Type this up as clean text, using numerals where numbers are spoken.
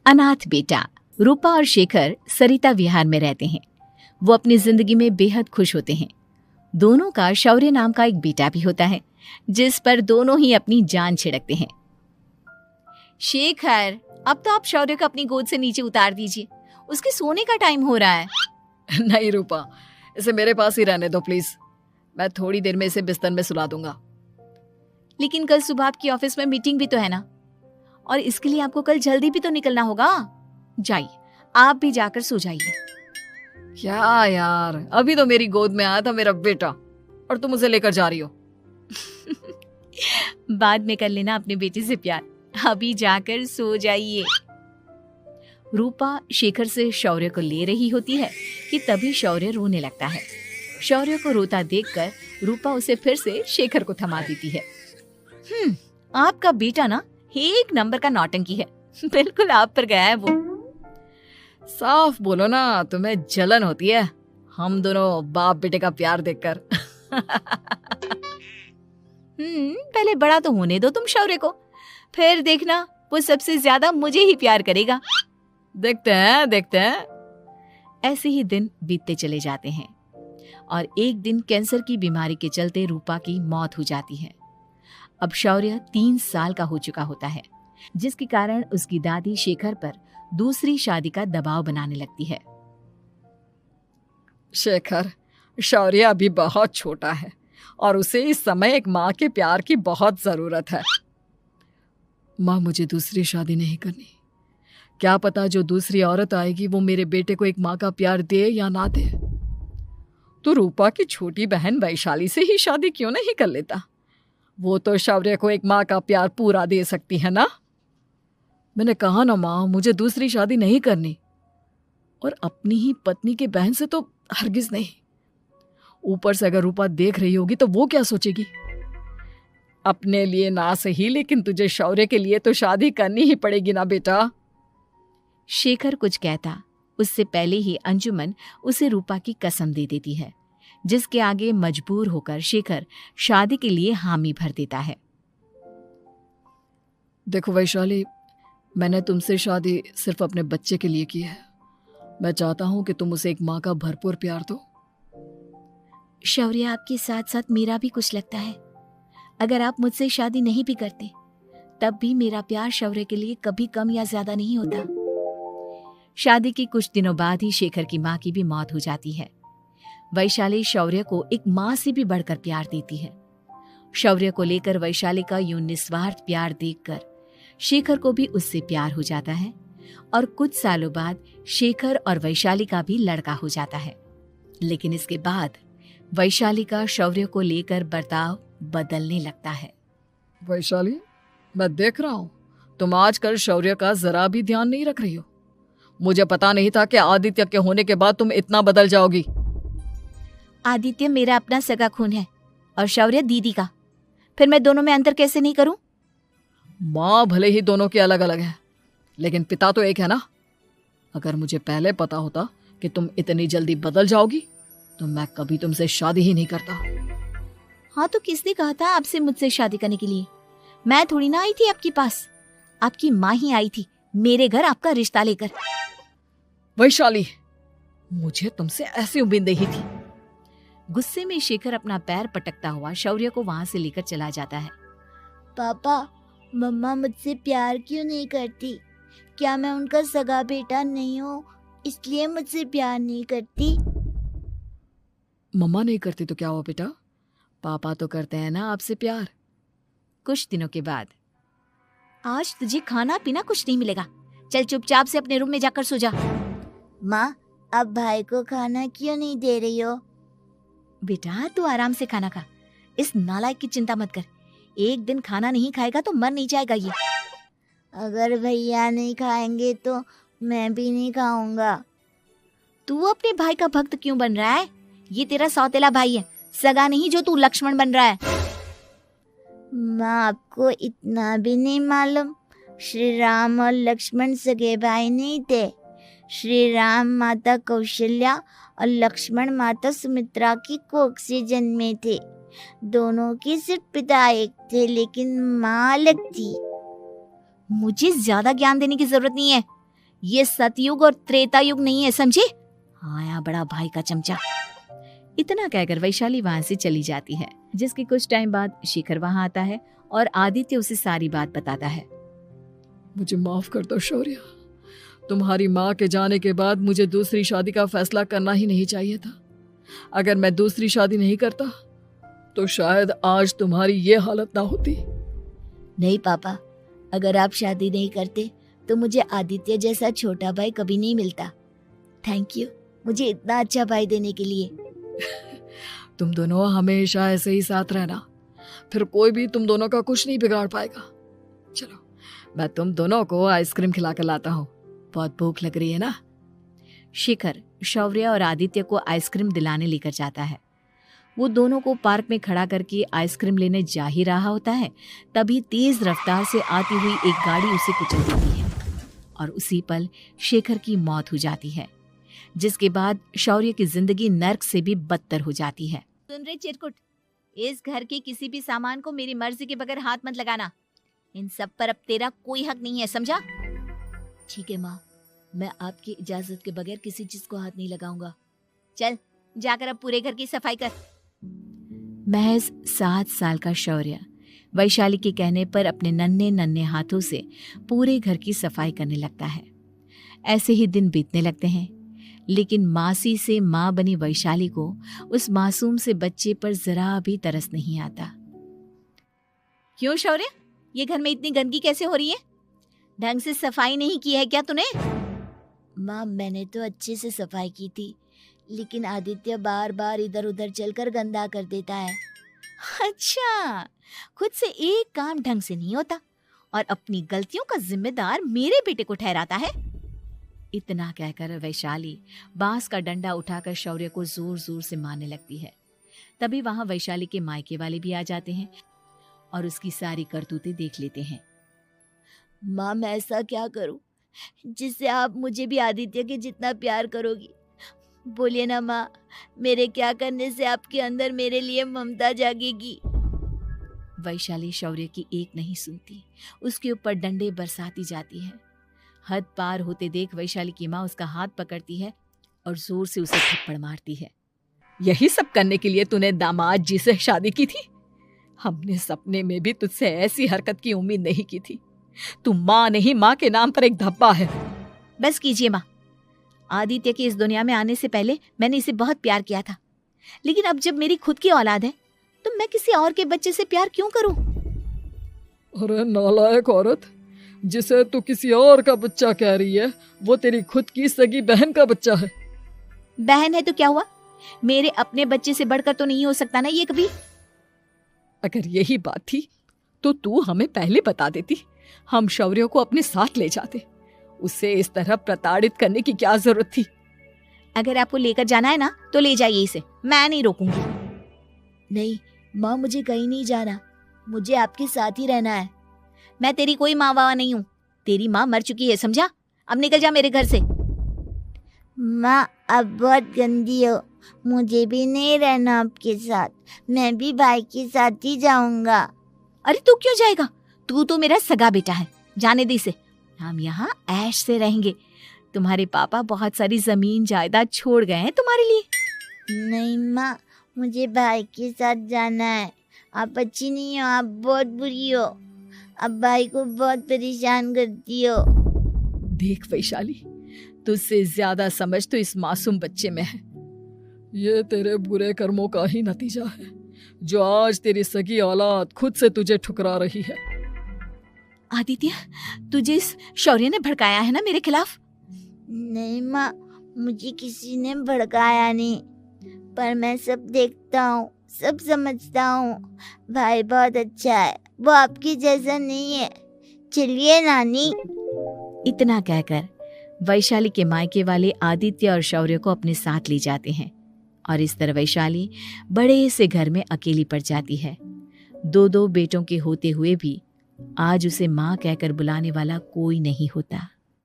अनाथ बेटा। रूपा और शेखर सरिता विहार में रहते हैं। वो अपनी जिंदगी में बेहद खुश होते हैं। दोनों का शौर्य नाम का एक बेटा भी होता है, जिस पर दोनों ही अपनी जान छिड़कते हैं। शेखर, अब तो आप शौर्य को अपनी गोद से नीचे उतार दीजिए, उसके सोने का टाइम हो रहा है। नहीं रूपा, इसे मेरे पास ही रहने दो प्लीज। मैं थोड़ी देर में इसे बिस्तर में सुला दूंगा। लेकिन कल सुबह आपकी ऑफिस में मीटिंग भी तो है ना, और इसके लिए आपको कल जल्दी भी तो निकलना होगा। जाइए, आप भी जाकर सो जाइए। क्या यार, अभी तो मेरी गोद में आया था मेरा बेटा और तुम उसे लेकर जा रही हो। बाद में कर लेना अपने बेटे से प्यार, अभी जाकर सो जाइए। रूपा शेखर से शौर्य को ले रही होती है कि तभी शौर्य रोने लगता है। शौर्य को रोता देखकर रूपा उसे फिर से शेखर को थमा देती है। आपका बेटा ना एक नंबर का नौटंकी है, बिल्कुल आप पर गया है वो। साफ बोलो ना, तुम्हें जलन होती है हम दोनों बाप बेटे का प्यार देखकर। पहले बड़ा तो होने दो तुम शौर्य को, फिर देखना वो सबसे ज्यादा मुझे ही प्यार करेगा। देखते हैं। ऐसे ही दिन बीतते चले जाते हैं और एक दिन कैंसर की बीमारी के चलते रूपा की मौत हो जाती है। अब शौर्य 3 साल का हो चुका होता है, जिसके कारण उसकी दादी शेखर पर दूसरी शादी का दबाव बनाने लगती है। शेखर, शौर्य अभी बहुत छोटा है और उसे इस समय एक माँ के प्यार की बहुत जरूरत है। माँ, मुझे दूसरी शादी नहीं करनी। क्या पता जो दूसरी औरत आएगी वो मेरे बेटे को एक माँ का प्यार दे या ना दे। तो रूपा की छोटी बहन वैशाली से ही शादी क्यों नहीं कर लेता? वो तो शौर्य को एक माँ का प्यार पूरा दे सकती है ना। मैंने कहा ना माँ, मुझे दूसरी शादी नहीं करनी, और अपनी ही पत्नी के बहन से तो हरगिज नहीं। ऊपर से अगर रूपा देख रही होगी तो वो क्या सोचेगी? अपने लिए ना सही, लेकिन तुझे शौर्य के लिए तो शादी करनी ही पड़ेगी ना बेटा। शेखर कुछ कहता उससे पहले ही अंजुमन उसे रूपा की कसम दे देती है, जिसके आगे मजबूर होकर शेखर शादी के लिए हामी भर देता है। देखो वैशाली, मैंने तुमसे शादी सिर्फ अपने बच्चे के लिए की है। मैं चाहता हूं कि तुम उसे एक माँ का भरपूर प्यार दो। शौर्य, आपके साथ साथ मेरा भी कुछ लगता है। अगर आप मुझसे शादी नहीं भी करते तब भी मेरा प्यार शौर्य के लिए कभी कम या ज्यादा नहीं होता। शादी के कुछ दिनों बाद ही शेखर की माँ की भी मौत हो जाती है। वैशाली शौर्य को एक माँ से भी बढ़कर प्यार देती है। शौर्य को लेकर वैशाली का यूं निस्वार्थ प्यार देखकर शेखर को भी उससे प्यार हो जाता है और कुछ सालों बाद शेखर और वैशाली का भी लड़का हो जाता है। लेकिन इसके बाद वैशाली का शौर्य को लेकर बर्ताव बदलने लगता है। वैशाली, मैं देख रहा हूँ तुम आजकल शौर्य का जरा भी ध्यान नहीं रख रही हो। मुझे पता नहीं था कि आदित्य के होने के बाद तुम इतना बदल जाओगी। आदित्य मेरा अपना सगा खून है और शौर्य दीदी का, फिर मैं दोनों में अंतर कैसे नहीं करूं? माँ भले ही दोनों के अलग अलग है, लेकिन पिता तो एक है ना। अगर मुझे पहले पता होता कि तुम इतनी जल्दी बदल जाओगी तो मैं कभी तुमसे शादी ही नहीं करता। हाँ, तो किसने कहा था आपसे मुझसे शादी करने के लिए? मैं थोड़ी ना आई थी आपके पास, आपकी माँ ही आई थी मेरे घर आपका रिश्ता लेकर। वैशाली, मुझे तुमसे ऐसी उम्मीद नहीं थी। गुस्से में शेखर अपना पैर पटकता हुआ शौर्य को वहां से लेकर चला जाता है। पापा, मम्मा मुझसे प्यार क्यों नहीं करती? क्या मैं उनका सगा बेटा नहीं हूँ इसलिए मुझसे प्यार नहीं करती? मम्मा नहीं करती तो क्या हुआ बेटा, पापा तो करते हैं ना आपसे प्यार। कुछ दिनों के बाद, आज तुझे खाना पीना कुछ नहीं मिलेगा, चल चुपचाप से अपने रूम में जाकर सो जा। माँ, अब भाई को खाना क्यों नहीं दे रही हो? बेटा तू आराम से खाना खा, इस नालायक की चिंता मत कर। एक दिन खाना नहीं खाएगा तो मर नहीं जाएगा ये। अगर भैया नहीं खाएंगे तो मैं भी नहीं खाऊंगा। तू अपने भाई का भक्त क्यों बन रहा है? ये तेरा सौतेला भाई है, सगा नहीं जो तू लक्ष्मण बन रहा है। माँ, आपको इतना भी नहीं मालूम? श्री राम और लक्ष्मण सगे भाई नहीं थे। श्री राम माता कौशल्या और लक्ष्मण माता सुमित्रा की कोख से जन्मे थे। दोनों के सिर्फ पिता एक थे लेकिन माँ अलग थी। मुझे ज्यादा ज्ञान देने की जरूरत नहीं है, ये सतयुग और त्रेता युग नहीं है, समझे? आया बड़ा भाई का चमचा। इतना कहकर वैशाली वहां से चली जाती है। जिसके कुछ टाइम बाद शिखर वहां आता है और आदित्य उसे सारी बात बताता है। मुझे माफ कर दो शौर्य, तुम्हारी माँ के जाने के बाद मुझे दूसरी शादी का फैसला करना ही नहीं चाहिए था। अगर मैं दूसरी शादी नहीं करता तो शायद आज तुम्हारी ये हालत ना होती। नहीं पापा, अगर आप शादी नहीं करते तो मुझे आदित्य जैसा छोटा भाई कभी नहीं मिलता। थैंक यू मुझे इतना अच्छा भाई देने के लिए। तुम दोनों हमेशा ऐसे ही साथ रहना, फिर कोई भी तुम दोनों का कुछ नहीं बिगाड़ पाएगा। चलो मैं तुम दोनों को आइसक्रीम खिला कर लाता हूँ, बहुत भूख लग रही है ना। शिखर शौर्य और आदित्य को आइसक्रीम दिलाने लेकर जाता है। वो दोनों को पार्क में खड़ा करके आइसक्रीम लेने जा ही रहा होता है, तभी तेज रफ्तार से आती हुई एक गाड़ी उसे कुचल देती है और उसी पल शेखर की मौत हो जाती है, जिसके बाद शौर्य की जिंदगी नर्क से भी बदतर हो जाती है। सुन रहे चिरकुट, इस घर के किसी भी सामान को मेरी मर्जी के बगैर हाथ मत लगाना। इन सब पर अब तेरा कोई हक नहीं है, समझा? ठीक है माँ, मैं आपकी इजाजत के बगैर किसी चीज को हाथ नहीं लगाऊंगा। चल जाकर अब पूरे घर की सफाई कर। महज 7 साल का शौर्य वैशाली के कहने पर अपने नन्हे नन्हे हाथों से पूरे घर की सफाई करने लगता है। ऐसे ही दिन बीतने लगते हैं, लेकिन मासी से माँ बनी वैशाली को उस मासूम से बच्चे पर जरा भी तरस नहीं आता। क्यों शौर्य, ये घर में इतनी गंदगी कैसे हो रही है? ढंग से सफाई नहीं की है क्या तूने? माँ मैंने तो अच्छे से सफाई की थी, लेकिन आदित्य बार बार इधर उधर चलकर गंदा कर देता है। अच्छा, खुद से एक काम ढंग से नहीं होता और अपनी गलतियों का जिम्मेदार मेरे बेटे को ठहराता है। इतना कहकर वैशाली बांस का डंडा उठाकर शौर्य को जोर जोर से मारने लगती है। तभी वहां वैशाली के मायके वाले भी आ जाते हैं और उसकी सारी करतूतें देख लेते हैं। माँ मैं ऐसा क्या करूं जिससे आप मुझे भी आदित्य के जितना प्यार करोगी? बोलिए ना माँ, मेरे क्या करने से आपके अंदर मेरे लिए ममता जागेगी? वैशाली शौर्य की एक नहीं सुनती, उसके ऊपर डंडे बरसाती जाती है। हद पार होते देख वैशाली की माँ उसका हाथ पकड़ती है और जोर से उसे थप्पड़ मारती है। यही सब करने के लिए तूने दामाद जी से शादी की थी? हमने सपने में भी तुझसे ऐसी हरकत की उम्मीद नहीं की थी। तू माँ नहीं, माँ के नाम पर एक धब्बा है। बस कीजिए माँ, आदित्य के इस दुनिया में आने से पहले मैंने इसे बहुत प्यार किया था, लेकिन अब जब मेरी खुद की औलाद है तो मैं किसी और के बच्चे से प्यार क्यों करूं? अरे नालायक औरत, जिसे तू किसी और का बच्चा कह रही है वो तेरी खुद की सगी बहन का बच्चा है। बहन है तो क्या हुआ, मेरे अपने बच्चे से बढ़कर तो नहीं हो सकता ना ये कभी। अगर यही बात थी तो तू हमें पहले बता देती, हम शौर्य को अपने साथ ले जाते। उसे इस तरह प्रताड़ित करने की क्या जरूरत थी? अगर आपको लेकर जाना है ना तो ले जाइए इसे, मैं नहीं रोकूंगी। नहीं माँ, मुझे कहीं नहीं जाना, मुझे आपके साथ ही रहना है। मैं तेरी कोई माँ बाबा नहीं हूँ, तेरी माँ मर चुकी है, समझा? अब निकल जा मेरे घर से। माँ अब बहुत गंदी हो, मुझे भी नहीं रहना आपके साथ, मैं भी भाई के साथ ही जाऊंगा। अरे तू क्यों जाएगा, तू तो मेरा सगा बेटा है, जाने दे इसे। हम यहाँ ऐश से रहेंगे, तुम्हारे पापा बहुत सारी जमीन जायदाद छोड़ गए हैं तुम्हारे लिए। नहीं माँ, मुझे भाई के साथ जाना है। आप अच्छी नहीं हो, आप बहुत बुरी हो, आप भाई को बहुत परेशान करती हो। देख वैशाली, तुझसे ज्यादा समझ तो इस मासूम बच्चे में है। ये तेरे बुरे कर्मों का ही नतीजा है जो आज तेरी सगी औलाद खुद से तुझे ठुकरा रही है। आदित्य, तुझे इस शौर्य ने भड़काया है ना मेरे खिलाफ? नहीं माँ, मुझे किसी ने भड़काया नहीं, पर मैं सब देखता हूँ, सब समझता हूँ। भाई बहुत अच्छा है, वो आपकी जैसा नहीं है। चलिए नानी। इतना कहकर वैशाली के मायके वाले आदित्य और शौर्य को अपने साथ ले जाते हैं और इस तरह वैशाली बड़े से घर में अकेली पड़ जाती है। 2 बेटों के होते हुए भी आज उसे माँ कहकर बुलाने वाला कोई नहीं होता।